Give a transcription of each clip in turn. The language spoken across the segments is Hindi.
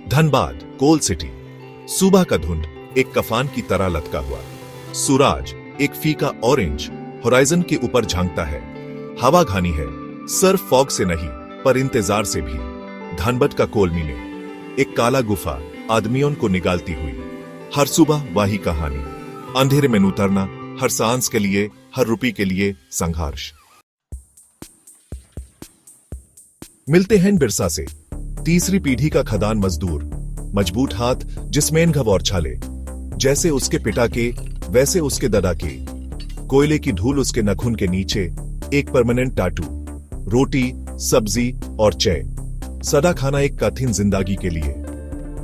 धनबाद कोल सिटी। सुबह का धुंध एक कफान की तरह लटका हुआ। सूरज एक फीका ऑरेंज होराइजन के ऊपर झांकता है। हवा घानी है, सिर्फ फॉग से नहीं पर इंतजार से भी। धनबाद का कोल मीने, एक काला गुफा आदमियों को निकालती हुई। हर सुबह वही कहानी, अंधेरे में उतरना, हर सांस के लिए, हर रुपये के लिए संघर्ष। मिलते हैं बिरसा से, तीसरी पीढ़ी का खदान मजदूर, मजबूत हाथ जिसमें घब और छाले, जैसे उसके पिता के वैसे उसके दादा के। कोयले की धूल उसके नखून के नीचे, एक परमानेंट टाटू। रोटी, सब्जी और चाय, सदा खाना एक कठिन जिंदगी के लिए।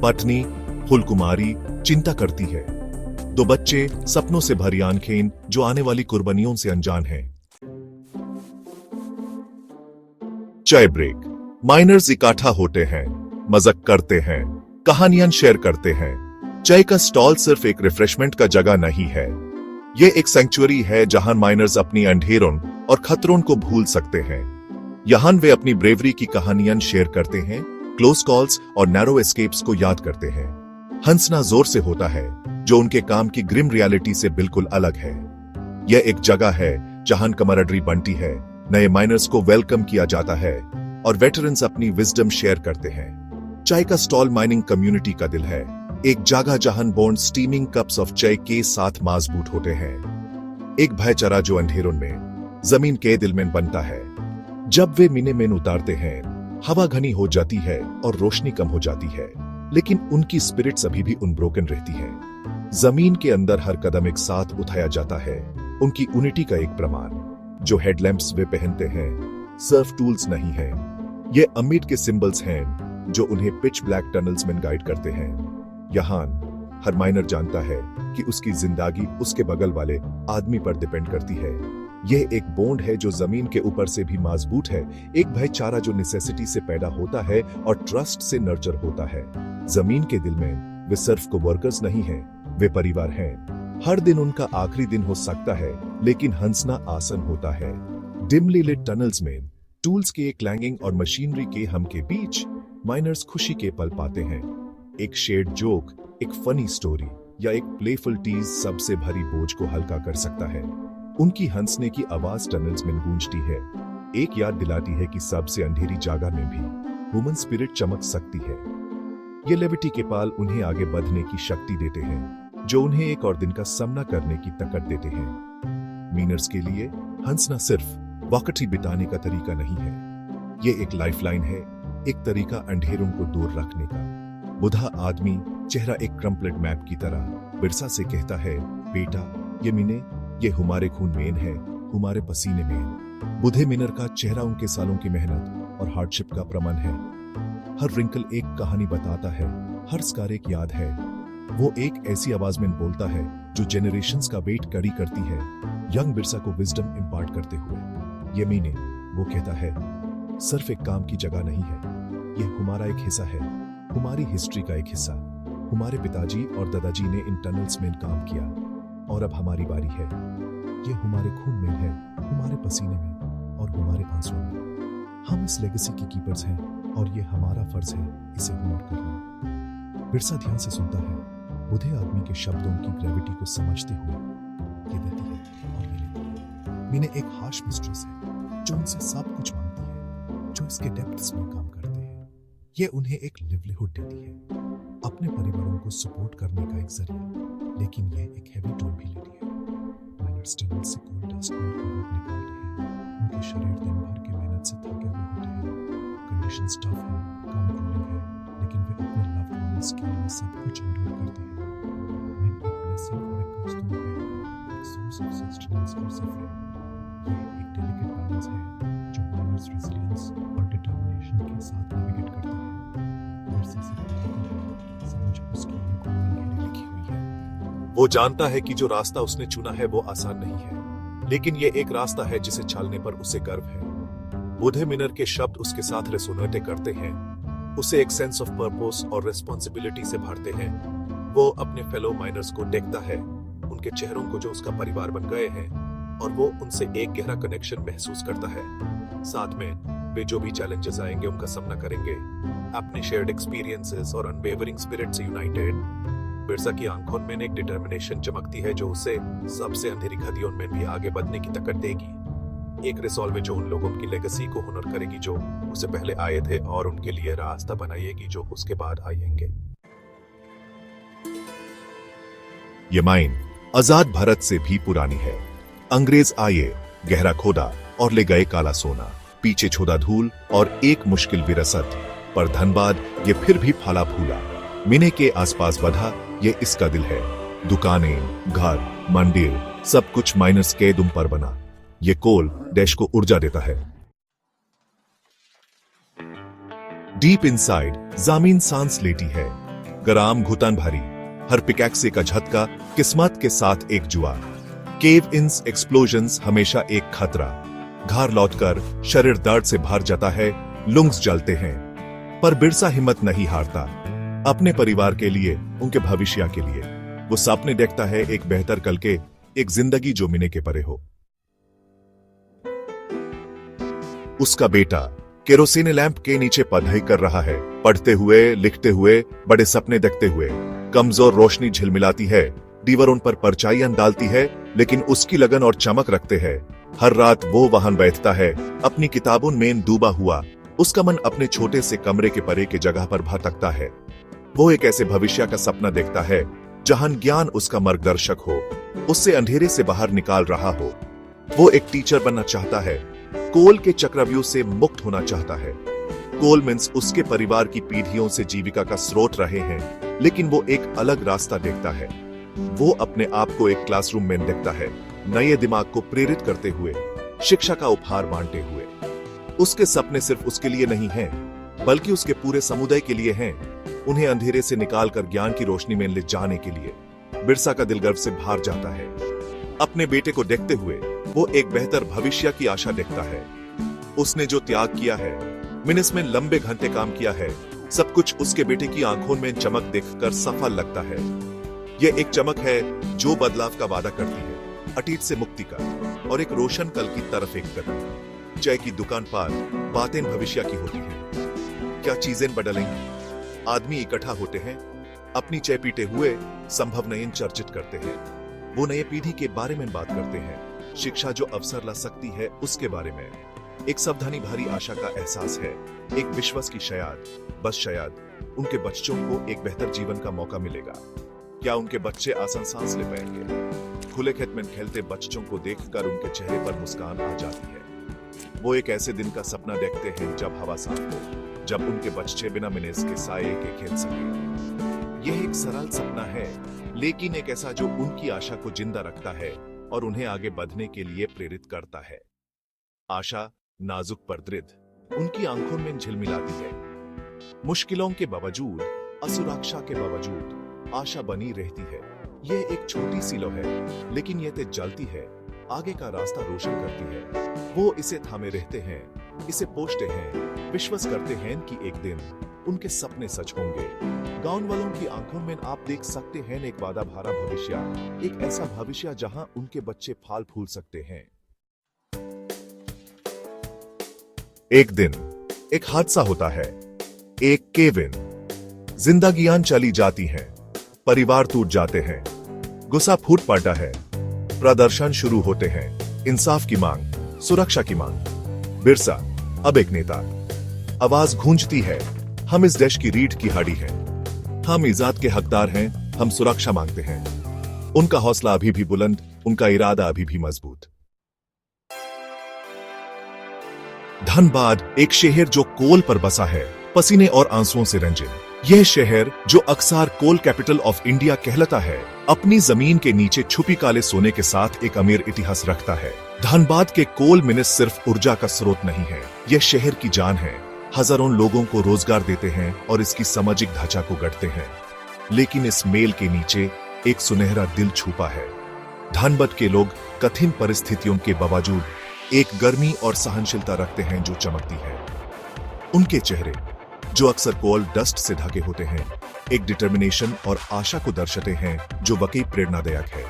पत्नी फुलकुमारी चिंता करती है। 2 बच्चे, सपनों से भरी आंखें जो आने वाली कुर्बानियों से अनजान हैं। चाय ब्रेक। माइनर्स इकट्ठा होते हैं, मजाक करते हैं, कहानियां शेयर करते हैं। चाय का स्टॉल सिर्फ एक रिफ्रेशमेंट का जगह नहीं है, ये एक सेंचुरी है जहां माइनर्स अपनी अंधेरों और खतरों को भूल सकते हैं। यहां वे अपनी ब्रेवरी की कहानियां शेयर करते हैं, क्लोज कॉल्स और नैरो एस्केप्स को याद करते हैं। हंसना जोर से होता है, जो उनके काम की ग्रिम रियलिटी से बिल्कुल अलग है। यह एक जगह है जहां कमराडरी बनती है, नए माइनर्स को वेलकम किया जाता है और वेटरन्स अपनी विजडम शेयर करते हैं। चाय का स्टॉल माइनिंग कम्युनिटी का दिल है, एक जगह जहां बोर्न स्टीमिंग कप्स ऑफ चाय के साथ मजबूत होते हैं। एक भाईचारा जो अंधेरों में, जमीन के दिल में बनता है। जब वे मीने में उतारते हैं, हवा घनी हो जाती है और रोशनी कम हो जाती है, लेकिन उनकी स्पिरिट्स अभी भी अनब्रोकन रहती है। जमीन के अंदर हर कदम एक साथ उठाया जाता है, उनकी यूनिटी का एक प्रमाण। जो हेडलैम्प्स वे पहनते हैं सिर्फ टूल्स नहीं है, ये अमीर के सिंबल्स हैं जो उन्हें पिच ब्लैक टनल्स में गाइड करते हैं। यहां हर माइनर जानता है कि उसकी जिंदगी उसके बगल वाले आदमी पर डिपेंड करती है। यह एक बॉन्ड है जो जमीन के ऊपर से भी मजबूत है, एक भाईचारा जो नेसेसिटी से पैदा होता है और ट्रस्ट से नर्चर होता है। जमीन के दिल में वे सिर्फ को वर्कर्स नहीं हैं, वे परिवार हैं। हर दिन उनका आखिरी दिन हो सकता है, लेकिन हंसना आसान होता है। डिमली लिट टनल्स में टूल्स के क्लैंगिंग और मशीनरी के हम के बीच माइनर्स खुशी के पल पाते हैं। एक शेड जोक, एक फनी स्टोरी या एक प्लेफुल टीज सबसे भरी बोझ को हल्का कर सकता है। उनकी हंसने की आवाज टनल्स में गूंजती है, एक याद दिलाती है कि सबसे अंधेरी जगह में भी ह्यूमन स्पिरिट चमक सकती है। ये लेविटी के पाल उन्हें आगे बढ़ने की शक्ति देते हैं, जो उन्हें एक और दिन का सामना करने की ताकत देते हैं। मीनर्स के लिए हंसना सिर्फ वक्त बिताने का तरीका नहीं है, ये एक लाइफलाइन है, एक तरीका अंधेरों को दूर रखने का। बुढ़ा आदमी, चेहरा एक क्रम्पलेट मैप की तरह, बिरसा से कहता है, बेटा ये मीने, ये हमारे खून में है, हमारे पसीने में। बुढ़े मिनर का चेहरा उनके सालों की मेहनत और हार्डशिप का प्रमाण है। हर रिंकल एक कहानी बताता है, हर स्कार एक याद है। वो एक ऐसी आवाज में बोलता है जो जेनरेशंस का वेट कड़ी करती है, यंग बिरसा को विजडम इम्पार्ट करते हुए। ये मीने, वो कहता है, सिर्फ एक काम की जगह नहीं है, ये हमारा एक हिस्सा है, हमारी हिस्ट्री का एक हिस्सा। हमारे पिताजी और दादाजी ने इन टनल्स में काम किया और अब हमारी बारी है। ये हमारे खून में है, हमारे पसीने में और हमारे आंसुओं में। हम इस लेगेसी के कीपर्स हैं और ये हमारा फर्ज है इसे होनर करना। बिरसा ध्यान से सुनता है, बुढ़े आदमी के शब्दों की ग्रेविटी को समझते हुए। ये देती है और ये लेती है। मीने एक हार्श मिस्ट्रेस है जो उनसे सब कुछ मांगती है, जो इसके डेप्थ्स में काम करते हैं। ये उन्हें एक लिवलीहुड देती है, अपने परिवारों को सपोर्ट करने का एक जरिया, लेकिन ये एक हैवी टोल भी लेती है। माइनर्स टनल से कोल डस्ट में कवर निकालते हैं, उनके शरीर दिन भर की मेहनत से थके हुए होते हैं। कंडीशंस टफ है, काम क्रूलिंग है, लेकिन वे अपने लव्ड वंस के लिए सब कुछ एंड्योर करते हैं। मैं एक ब्लेसिंग और एक कर्ज तो है, एक सोर्स ऑफ सस्टेनेंस और सफरिंग। ये एक डेलिकेट बैलेंस है जो माइनर्स रेजिलियंस और डिटर्मिनेशन के साथ नेविगेट करते हैं। बिरसा से समझ उस स्टोरी को गहरी लिखी हुई है। वो जानता है कि जो रास्ता उसने चुना है वो आसान नहीं है, लेकिन ये एक रास्ता है जिसे चलने पर उसे गर्व है। बुढ़े मिनर के शब्द उसके साथ रेसोनेट करते हैं, उसे एक सेंस ऑफ पर्पस और रिस्पॉन्सिबिलिटी से भरते हैं। वो अपने फेलो माइनर्स को देखता है, उनके चेहरों को जो उसका परिवार बन गए हैं, और वो उनसे एक गहरा कनेक्शन महसूस करता है। साथ में वे जो भी चैलेंजेस आएंगे उनका सामना करेंगे, अपने शेयर्ड एक्सपीरियंसेस और अनवेवरिंग स्पिरिट से यूनाइटेड। बिरसा की आंखों में एक डिटर्मिनेशन चमकती है जो उसे सबसे अंधेरी घड़ियों में भी आगे बढ़ने की ताकत देगी। एक रिसॉल्व जो उन लोगों की लेगेसी को हुनर करेगी जो उससे पहले आए थे और उनके लिए रास्ता बनाएगी जो उसके बाद आएंगे। ये माइन आजाद भारत से भी पुरानी है। अंग्रेज आए, गहरा खोदा और ले गए काला सोना, पीछे छोड़ा धूल और एक मुश्किल विरासत। पर धनबाद ये फिर भी फला फूला, मिने के आसपास बढ़ा, ये इसका दिल है। दुकानें, घर, मंदिर, सब कुछ माइनर्स के दुम पर बना। ये कोल देश को ऊर्जा देता है। डीप इनसाइड जमीन सांस लेती है, गरम घुटन भरी, हर पिकैक्से का झटका किस्मत के साथ एक जुआ। केव इंस एक्सप्लोजन्स हमेशा एक खतरा। घर लौटकर शरीर दर्द से भर जाता है, लुंग्स जलते हैं, पर बिरसा हिम्मत नहीं हारता। अपने परिवार के लिए, उनके भविष्य के लिए वो सपने देखता है, एक बेहतर कल के, एक जिंदगी जो मिने के परे हो। उसका बेटा केरोसिन लैंप के नीचे पढ़ाई कर रहा है, पढ़ते हुए, लिखते हुए, बड़े सपने देखते हुए। कमजोर रोशनी झिलमिलाती है, दीवार उन पर परछाइयां डालती है, लेकिन उसकी लगन और चमक रखते हैं। हर रात वो वहां बैठता है, अपनी किताबों में डूबा हुआ। उसका मन अपने छोटे से कमरे के परे के जगह पर भटकता है। वो एक ऐसे भविष्य का सपना देखता है जहां ज्ञान उसका मार्गदर्शक हो, उससे अंधेरे से बाहर निकाल रहा हो। वो एक टीचर बनना चाहता है, कोल के चक्रव्यूह से मुक्त होना चाहता है। कोलमिन्स उसके परिवार की पीढ़ियों से जीविका का स्रोत रहे हैं, लेकिन वो एक अलग रास्ता देखता है। वो अपने आप को एक क्लासरूम में देखता है, नए दिमाग को प्रेरित करते हुए, शिक्षा का उपहार बांटते हुए। उसके सपने सिर्फ उसके लिए नहीं हैं, बल्कि उसके पूरे समुदाय के लिए हैं, उन्हें अंधेरे से निकालकर ज्ञान की रोशनी में ले जाने के लिए। बिरसा का दिल गर्व से भर जाता है। अपने बेटे को देखते हुए वो एक बेहतर भविष्य की आशा देखता है। उसने जो त्याग किया है, मिनस में लंबे घंटे काम किया है, सब कुछ उसके बेटे की आंखों में चमक देखकर सफल लगता है। यह एक चमक है जो बदलाव का वादा करती है, अतीत से मुक्ति का, और एक रोशन कल की तरफ एक कदम। चाय की दुकान पर बातें भविष्य की होती हैं। क्या चीजें बदलेंगी? आदमी इकट्ठा होते हैं, अपनी चाय पीते हुए संभव नयन चर्चित करते हैं। वो नए पीढ़ी के बारे में बात करते हैं, शिक्षा जो अवसर ला सकती है उसके बारे में। एक सावधानी भरी आशा का एहसास है, एक विश्वास की शायद, बस शायद उनके बच्चों को एक बेहतर जीवन का मौका मिलेगा। क्या उनके बच्चे आसान सांस ले पाएंगे? खुले खेत में खेलते बच्चों को देखकर उनके चेहरे पर मुस्कान आ जाती है। वो एक ऐसे दिन का सपना देखते हैं जब हवा साफ हो, जब उनके बच्चे बिना मिनेस के साये के खेल सके। यह एक सरल सपना है, लेकिन एक ऐसा जो उनकी आशा को जिंदा रखता है और उन्हें आगे बढ़ने के लिए प्रेरित करता है। आशा नाजुक पर दृढ़ उनकी आंखों में झिलमिलाती है। मुश्किलों के बावजूद, असुरक्षा के बावजूद आशा बनी रहती है। यह एक छोटी सी लो है, लेकिन यह तेज जलती है, आगे का रास्ता रोशन करती है। वो इसे थामे रहते हैं, इसे पोषते हैं, विश्वास करते हैं कि एक दिन उनके सपने सच होंगे। गांव वालों की आंखों में आप देख सकते हैं एक वादा भरा भविष्य, एक ऐसा भविष्य जहां उनके बच्चे फल फूल सकते हैं। एक दिन एक हादसा होता है। एक केविन, जिंदगियां चली जाती हैं, परिवार टूट जाते हैं, गुस्सा फूट पड़ता है, प्रदर्शन शुरू होते हैं, इंसाफ की मांग, सुरक्षा की मांग। बिरसा अब एक नेता। आवाज गूंजती है, हम इस देश की रीढ़ की हड्डी हैं, हम इज्जत के हकदार हैं, हम सुरक्षा मांगते हैं। उनका हौसला अभी भी बुलंद, उनका इरादा अभी भी मजबूत। धनबाद एक शहर जो कोल पर बसा है, पसीने और आंसुओं से रंजित। यह शहर जो अक्सर कोल कैपिटल ऑफ इंडिया कहलाता है, अपनी जमीन के नीचे छुपी काले सोने के साथ एक अमीर इतिहास रखता है। धनबाद के कोल मिनस सिर्फ ऊर्जा का स्रोत नहीं है, यह शहर की जान है। हजारों लोगों को रोजगार देते हैं और इसकी सामाजिक ढांचा को गढ़ते हैं। लेकिन इस मेल के नीचे एक सुनहरा दिल छुपा है। धनबाद के लोग कठिन परिस्थितियों के बावजूद एक गर्मी और सहनशीलता रखते हैं जो चमकती है। उनके चेहरे, जो अक्सर कोल डस्ट से ढके होते हैं, एक डिटर्मिनेशन और आशा को दर्शाते हैं जो वाकई प्रेरणादायक है।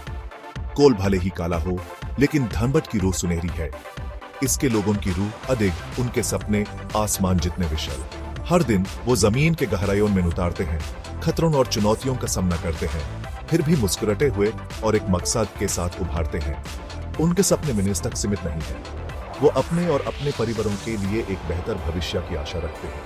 कोल भले ही काला हो, लेकिन धनबाद की रूह सुनहरी है। इसके लोगों की रूह अधिक, उनके सपने आसमान जितने विशाल। हर दिन वो जमीन के गहराइयों में उतारते हैं, खतरों और चुनौतियों का सामना करते हैं, फिर भी मुस्कुराते हुए और एक मकसद के साथ उभारते हैं। उनके सपने मिनस तक सीमित नहीं है। वो अपने और अपने परिवारों के लिए एक बेहतर भविष्य की आशा रखते हैं।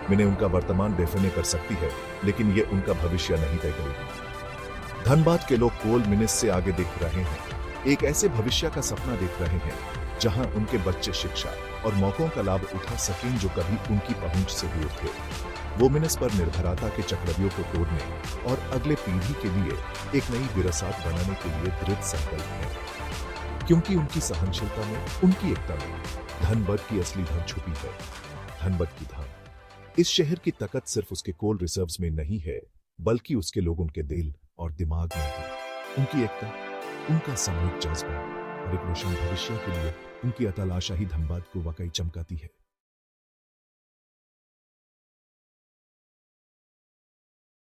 मैंने उनका वर्तमान डिफाइन कर सकती है, लेकिन ये उनका भविष्य नहीं तय करेगी। धनबाद के लोग कोल मिनस से आगे देख रहे हैं, एक ऐसे भविष्य का सपना देख रहे हैं जहां उनके बच्चे शिक्षा और मौकों का लाभ उठा सकें जो कभी उनकी पहुंच से दूर थे। वो मिनस पर निर्भरता के चक्रव्यूह को तोड़ने और अगले पीढ़ी के लिए एक नई विरासत बनाने के लिए दृढ़ संकल्प है, क्योंकि उनकी सहनशीलता में, उनकी एकता में धनबाद की असली धन छुपी है। धनबाद की धन इस शहर की ताकत सिर्फ उसके कोल रिजर्व्स में नहीं है, बल्कि उसके लोगों के दिल और दिमाग में है। उनकी एकता, उनका सामूहिक जज्बा और एक रोशन भविष्य के लिए उनकी अटल आशा ही धनबाद को वाकई चमकाती है।